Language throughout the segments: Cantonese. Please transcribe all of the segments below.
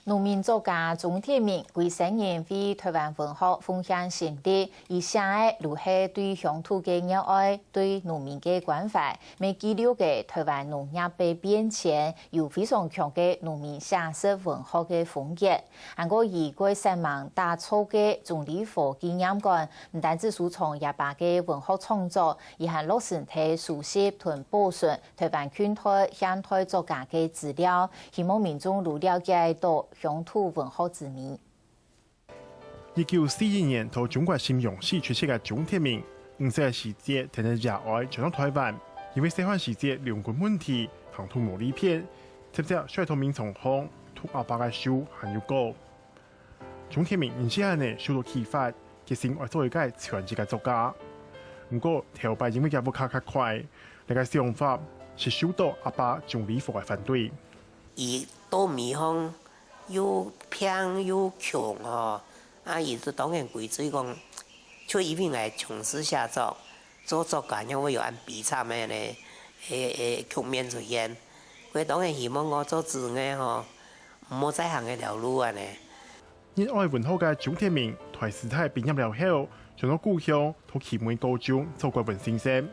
农民作家钟铁明为生年为台湾文学奉献心力，以写的如是对乡土的热爱、对农民的关怀，未记录的台湾农业的变迁，有非常强的农民写实文学的风格。韩国以过神忙打造的总理府纪念馆，唔单止收藏亚巴的文学创作，而还落实体熟悉同保存台湾圈台、乡台作家的资料，希望民众如了解到乡土文化之谜。1941年，从中国新勇士出席的钟铁明，50个时节听得热爱前往台湾，因为西汉时节两军问题，航土磨砺片，接着率同民从行，读阿爸的书还有歌。钟铁明因此下呢受到启发，决心要做一个全职的作家。不过头摆因为脚步卡快，那个想法是受到阿爸钟理府的反对。伊到米方又偏又穷吼，伊就当然规矩讲，就一定来从事写作，做作家因为有按比惨的呢，局面出现。佢当然希望我做字嘅吼，唔好再行嗰条路啊呢。热爱文学嘅钟铁明，台师大毕业了后，上到故乡到旗门高中做过文先生。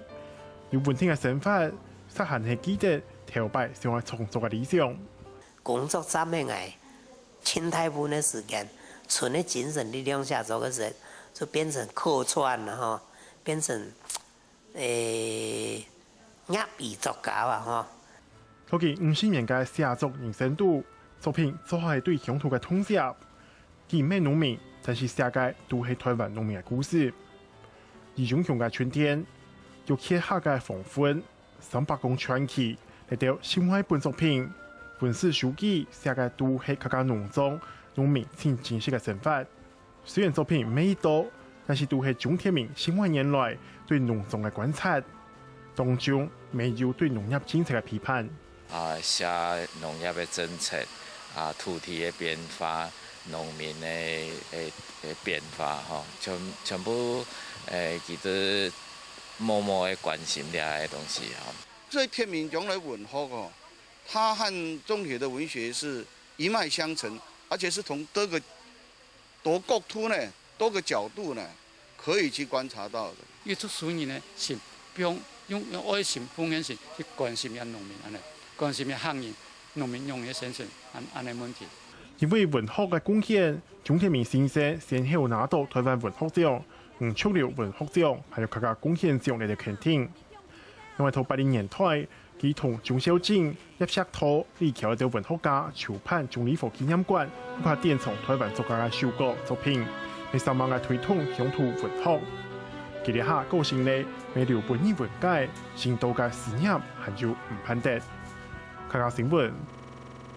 有文天嘅想法，实行係記得頭擺想要創作嘅理想。工作站起來，清太半的時間，純的精神力量下做嘅時，就變成客串啦吼，變成業餘作家啊吼。佢嘅50年嘅寫作人生度作品，做係對鄉土嘅統寫，既唔係農民，但是寫嘅都係台灣農民嘅故事。而永雄嘅春天，有揭下嘅黃昏，300公傳奇嚟到另外一本作品。文史書記寫嘅都係客家農莊農民挺真實嘅生活。雖然作品未多，但是都係鐘鐵明10萬年來對農莊嘅觀察，當中沒有對農業政策嘅批判。寫農業嘅政策，土地嘅變化，農民嘅變化，全部其實默默嘅關心啲嘅東西。所以鐵明將來文學它和中鐵的文學是一脈相承，而且是從多角度呢、多個角度呢，可以去觀察到的。要出屬於呢，是用愛心、奉獻心去關心人農民安尼，關心人行業、農民用嘅生存安尼問題。因為文學嘅貢獻，鐘鐵明先生先後拿到台灣文學獎、觸流文學獎，還有客家貢獻獎嚟嘅肯定。因為到80年代，佢同鍾小靜、葉錫濤、李喬嘅文學家籌辦鐘理府紀念館，佢係典藏台灣作家嘅手稿作品，嚟3萬嘅推動鄉土文學。佢哋下個性呢，未留本意文解，深度嘅思念還有唔判得。客家新聞。